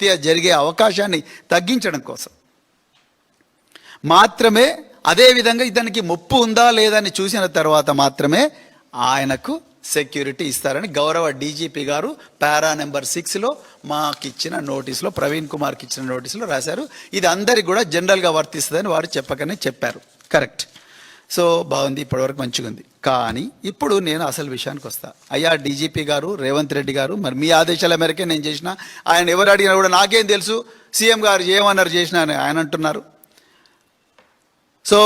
హత్య జరిగే అవకాశాన్ని తగ్గించడం కోసం మాత్రమే, అదేవిధంగా ఇతనికి ముప్పు ఉందా లేదని చూసిన తర్వాత మాత్రమే ఆయనకు సెక్యూరిటీ ఇస్తారని గౌరవ డీజీపీ గారు పారా నెంబర్ 6లో మాకిచ్చిన నోటీసులో, ప్రవీణ్ కుమార్కి ఇచ్చిన నోటీసులో రాశారు. ఇది అందరికి కూడా జనరల్గా వర్తిస్తుందని వారు చెప్పకనే చెప్పారు. కరెక్ట్. సో బాగుంది, ఇప్పటివరకు మంచిగా ఉంది. కానీ ఇప్పుడు నేను అసలు విషయానికి వస్తా. అయ్యా డీజీపీ గారు, రేవంత్ రెడ్డి గారు, మరి మీ ఆదేశాల మేరకే నేను చేసిన. ఆయన ఎవరు అడిగినా కూడా నాకేం తెలుసు, సీఎం గారు ఏమన్నారు చేసినా అని ఆయన అంటున్నారు. సో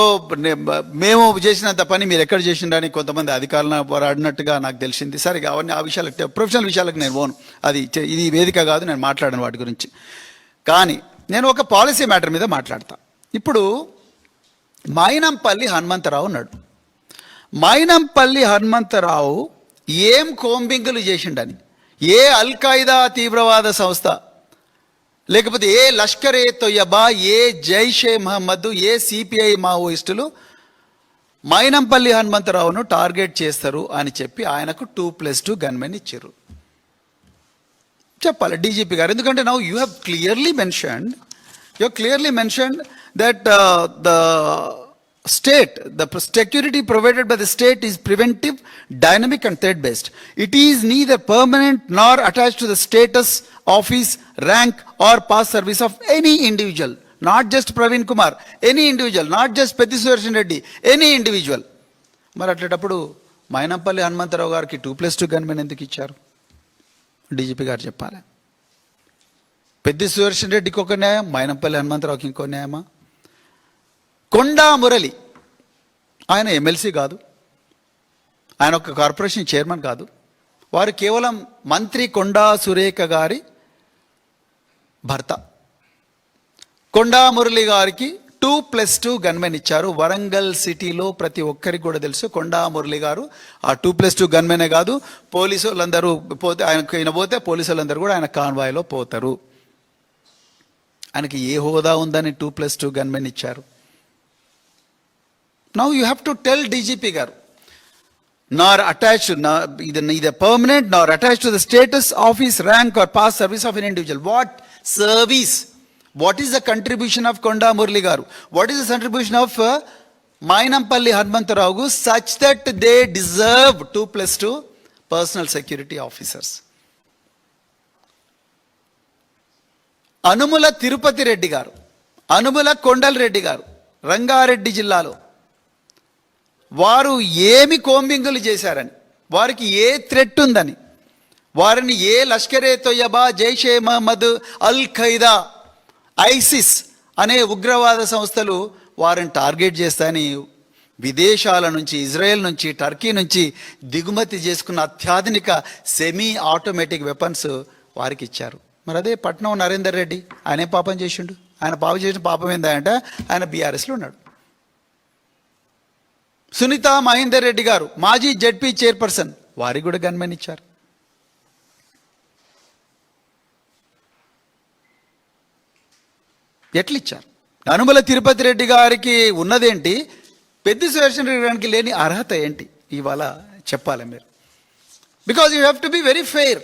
మేము చేసినంత పని మీరు ఎక్కడ చేసిండని కొంతమంది అధికారులను వారు అడినట్టుగా నాకు తెలిసింది. సరే అవన్నీ ఆ విషయాలకు, ప్రొఫెషనల్ విషయాలకు నేను పోను, అది ఇది వేదిక కాదు, నేను మాట్లాడను వాటి గురించి. కానీ నేను ఒక పాలసీ మ్యాటర్ మీద మాట్లాడతా. ఇప్పుడు మైనంపల్లి హనుమంతరావు ఉన్నాడు. మైనంపల్లి హనుమంతరావు ఏం కోంబింగులు చేసిండని, ఏ అల్ఖాయిదా తీవ్రవాద సంస్థ, లేకపోతే ఏ లష్కర్ ఏ తొయ్యబా, ఏ జైషే మహమ్మద్, ఏ సిపిఐ మావోయిస్టులు మైనంపల్లి హనుమంతరావును టార్గెట్ చేస్తారు అని చెప్పి ఆయనకు 2+2 గన్మెన్ ఇచ్చారు. చెప్పాలి డీజీపీ గారు, ఎందుకంటే now you have clearly mentioned that the state, the security provided by the state is preventive, dynamic and threat based. It is neither permanent nor attached to the status, office, rank or past service of any individual, not just Praveen Kumar, any individual, not just Petti Sudarshan Reddy, any individual. మరి అట్లేటప్పుడు మైనంపల్లి హనుమంతరావు గారికి 2+2 gunmen ఎందుకు ఇచ్చారు? DGP గారు చెప్పాలి. పెద్ది సుదర్శన్ రెడ్డికి ఒక న్యాయం, మైనంపల్లి హనుమంతరావుకి ఇంకో న్యాయమా? కొండా మురళి, ఆయన ఎమ్మెల్సీ కాదు, ఆయన ఒక కార్పొరేషన్ చైర్మన్ కాదు, వారు కేవలం మంత్రి కొండా సురేఖ గారి భర్త. కొండా మురళి గారికి 2+2 గన్మెన్ ఇచ్చారు. వరంగల్ సిటీలో ప్రతి ఒక్కరికి కూడా తెలుసు కొండా మురళి గారు ఆ 2+2 గన్మెనే కాదు, పోలీసు వాళ్ళందరూ పోతే, ఆయనకు పోతే పోలీసు వాళ్ళందరూ కూడా ఆయన కాన్వాయ్లో పోతారు. ఆయనకి ఏ హోదా ఉందని 2+2 గన్మెన్ ఇచ్చారు? Now you have to tell DGP garu, nor attached, neither permanent nor attached to the status, office, rank or past service of an individual. What service? What is the contribution of Konda Murali garu? What is the contribution of Maynampalli Hanumantarao such that they deserve 2+2 personal security officers? Anumula Tirupati Reddy గారు, అనుముల కొండల్ రెడ్డి గారు రంగారెడ్డి జిల్లాలో వారు ఏమి కోంబింగులు చేశారని, వారికి ఏ threat ఉందని, వారిని ఏ లష్కర్ ఏ తొయ్యబా, జైషే మహమ్మద్, అల్ Qaeda, ISIS అనే ఉగ్రవాద సంస్థలు వారిని టార్గెట్ చేస్తాయని విదేశాల నుంచి, ఇజ్రాయెల్ నుంచి, టర్కీ నుంచి దిగుమతి చేసుకున్న అత్యాధునిక సెమీ ఆటోమేటిక్ వెపన్స్ వారికి ఇచ్చారు. మరి అదే పట్నం నరేందర్ రెడ్డి, ఆయనే పాపం చేసిండు. ఆయన పాపం చేసిన పాపం ఏంటంటే ఆయన బీఆర్ఎస్లో ఉన్నాడు. సునీత మహేందర్ రెడ్డి గారు మాజీ జెడ్పీ చైర్పర్సన్, వారికి కూడా గన్మెన్ ఇచ్చారు. ఎట్లిచ్చారు? అనుమల తిరుపతి రెడ్డి గారికి ఉన్నదేంటి, పెద్ది సుదర్శన్ రెడ్డి గారికి లేని అర్హత ఏంటి? ఇవాళ చెప్పాలి మీరు. Because you have to be very fair.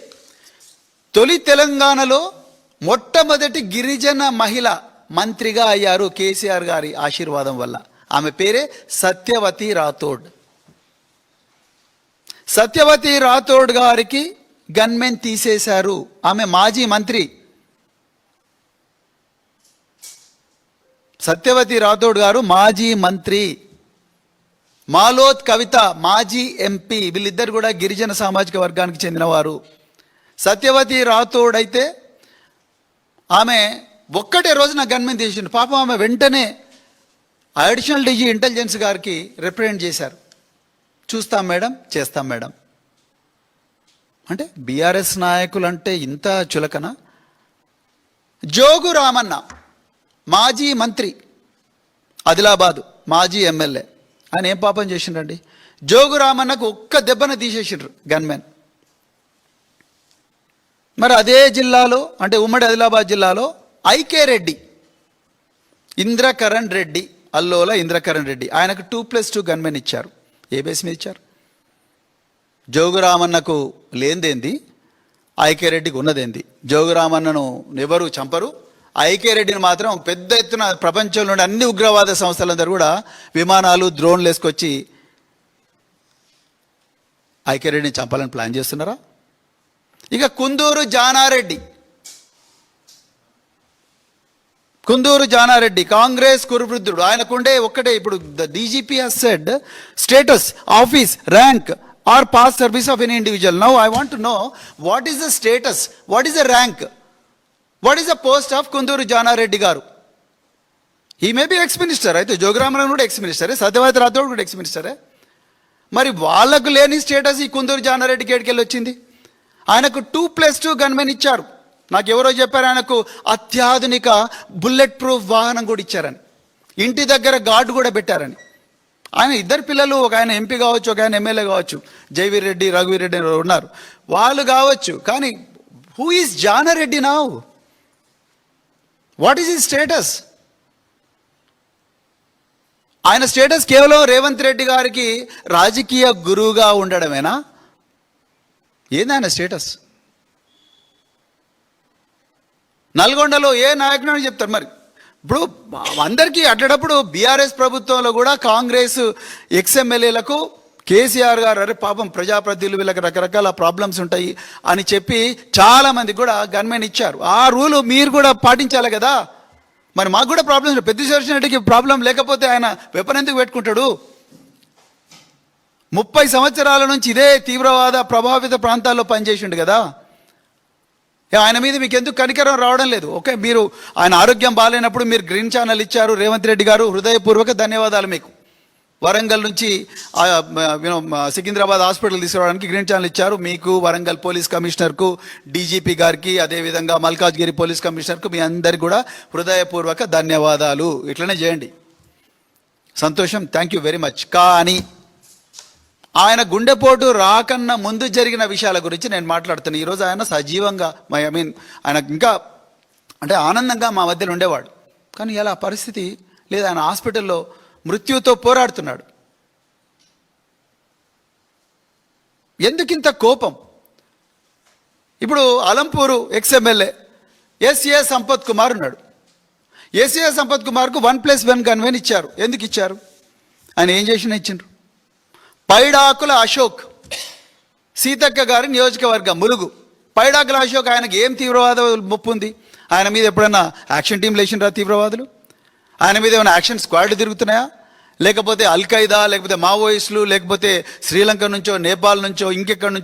తొలి తెలంగాణలో మొట్టమొదటి గిరిజన మహిళ మంత్రిగా అయ్యారు కేసీఆర్ గారి ఆశీర్వాదం వల్ల. ఆమె పేరే సత్యవతి రాథోడ్. సత్యవతి రాథోడ్ గారికి గన్మెన్ తీసేశారు. ఆమె మాజీ మంత్రి. సత్యవతి రాథోడ్ గారు మాజీ మంత్రి. మాలోత్ కవిత మాజీ ఎంపీ. వీళ్ళిద్దరు కూడా గిరిజన సామాజిక వర్గానికి చెందినవారు. సత్యవతి రాథోడ్ అయితే ఆమె ఒక్కటే రోజున గన్మెన్ తీసిండు. పాపం ఆమె వెంటనే అడిషనల్ డీజీ ఇంటెలిజెన్స్ గారికి రిప్రజెంట్ చేశారు. చూస్తాం మేడం, చేస్తాం మేడం అంటే బీఆర్ఎస్ నాయకులు అంటే ఇంత చులకన. జోగు రామన్న మాజీ మంత్రి, ఆదిలాబాద్ మాజీ ఎమ్మెల్యే, ఆయన ఏం పాపం చేసిండ్రండి? జోగు రామన్నకు ఒక్క దెబ్బన తీసేసిండ్రు గన్మెన్. మరి అదే జిల్లాలో అంటే ఉమ్మడి ఆదిలాబాద్ జిల్లాలో ఐకే రెడ్డి, ఇంద్రకరణ్ రెడ్డి, అల్లోల ఇంద్రకరణ్ రెడ్డి, ఆయనకు 2+2 గన్మెన్ ఇచ్చారు. ఏ బేస్ మీద ఇచ్చారు? జోగురామన్నకు లేనిదేంది, ఐకే రెడ్డికి ఉన్నదేంది? జోగురామన్నను ఎవరు చంపరు, ఐకే రెడ్డిని మాత్రం పెద్ద ఎత్తున ప్రపంచంలోని అన్ని ఉగ్రవాద సంస్థలందరూ కూడా విమానాలు డ్రోన్లు వేసుకొచ్చి ఐకే రెడ్డిని చంపాలని ప్లాన్ చేస్తున్నారా? ఇక కుందూరు జానారెడ్డి కాంగ్రెస్ కురువృద్ధుడు. ఆయనకుండే ఒక్కటే, ఇప్పుడు the DGP has said status, office, rank or past service of any individual. Now I want to know, what is the status, what is the rank, what is the post of Kunduru Jana Reddy garu? He may be ex-minister, అయితే జోగురామన్ కూడా ex-minister, Satyavathi Rathod కూడా ex-minister. మరి వాళ్ళకు లేని status ఈ కుందూరు జానారెడ్డికి ఎక్కడికెళ్ళి వచ్చింది? ఆయనకు 2+2 గన్మెన్ ఇచ్చారు. నాకు ఎవరో చెప్పారు ఆయనకు అత్యాధునిక బుల్లెట్ ప్రూఫ్ వాహనం కూడా ఇచ్చారని, ఇంటి దగ్గర గార్డు కూడా పెట్టారని. ఆయన ఇద్దరు పిల్లలు, ఒక ఆయన ఎంపీ కావచ్చు, ఒక ఆయన ఎమ్మెల్యే కావచ్చు, జైవీర్ రెడ్డి, రఘువీర్ రెడ్డి ఉన్నారు, వాళ్ళు కావచ్చు. కానీ who is Jana Reddy now? What is his status? ఆయన స్టేటస్ కేవలం రేవంత్ రెడ్డి గారికి రాజకీయ గురువుగా ఉండడమేనా? ఏంది ఆయన స్టేటస్? నల్గొండలో ఏ నాయకుడు అని చెప్తారు మరి? ఇప్పుడు అందరికీ అడ్డప్పుడు బీఆర్ఎస్ ప్రభుత్వంలో కూడా కాంగ్రెస్ ఎక్స్ఎమ్మెల్యేలకు కేసీఆర్ గారు అరే పాపం ప్రజాప్రతినిధులు వీళ్ళకి రకరకాల ప్రాబ్లమ్స్ ఉంటాయి అని చెప్పి చాలామంది కూడా గన్మెన్ ఇచ్చారు. ఆ రూలు మీరు కూడా పాటించాలి కదా. మరి మాకు కూడా ప్రాబ్లమ్స్, పెద్ద రెడ్డికి ప్రాబ్లం లేకపోతే ఆయన వెపన్ ఎందుకు పెట్టుకుంటాడు? 30 సంవత్సరాల నుంచి ఇదే తీవ్రవాద ప్రభావిత ప్రాంతాల్లో పనిచేసిండు కదా. ఆయన మీద మీకు ఎందుకు కనికరం రావడం లేదు? ఓకే, మీరు ఆయన ఆరోగ్యం బాగాలేనప్పుడు మీరు గ్రీన్ ఛానల్ ఇచ్చారు. రేవంత్ రెడ్డి గారు హృదయపూర్వక ధన్యవాదాలు మీకు. వరంగల్ నుంచి సికింద్రాబాద్ హాస్పిటల్ తీసుకురావడానికి గ్రీన్ ఛానల్ ఇచ్చారు. మీకు, వరంగల్ పోలీస్ కమిషనర్కు, డీజీపీ గారికి, అదేవిధంగా మల్కాజ్గిరి పోలీస్ కమిషనర్కు, మీ అందరికి కూడా హృదయపూర్వక ధన్యవాదాలు. ఇట్లనే చేయండి, సంతోషం, థ్యాంక్ యూ వెరీ మచ్. కానీ ఆయన గుండెపోటు రాకన్నా ముందు జరిగిన విషయాల గురించి నేను మాట్లాడుతున్నాను. ఈరోజు ఆయన సజీవంగా, ఆయన ఇంకా అంటే ఆనందంగా మా మధ్యలో ఉండేవాడు. కానీ ఇలా పరిస్థితి లేదు. ఆయన హాస్పిటల్లో మృత్యుతో పోరాడుతున్నాడు. ఎందుకింత కోపం? ఇప్పుడు అలంపూరు ఎక్స్ఎమ్మెల్యే ఎస్ఏ సంపత్ కుమార్ ఉన్నాడు. ఎస్ఏ సంపత్ కుమార్కు 1+1 గన్మెన్ ఇచ్చారు. ఎందుకు ఇచ్చారు? ఆయన ఏం చేసినా ఇచ్చిండ్రు. పైడాకుల అశోక్, సీతక్క గారి నియోజకవర్గం ములుగు. పైడాకుల అశోక్, ఆయనకి ఏం తీవ్రవాద ముప్పు ఉంది? ఆయన మీద ఎప్పుడన్నా యాక్షన్ టీం లేచిండ్రా తీవ్రవాదులు? ఆయన మీద ఏమైనా యాక్షన్ స్క్వాడ్లు తిరుగుతున్నాయా? లేకపోతే అల్ఖైదా, లేకపోతే మావోయిస్టులు, లేకపోతే శ్రీలంక నుంచో, నేపాల్ నుంచో, ఇంకెక్కడి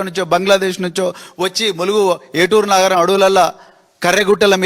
నుంచో, బంగ్లాదేశ్ నుంచో వచ్చి ములుగు ఏటూరు నగరం అడవులల్లా కర్రెగుట్టల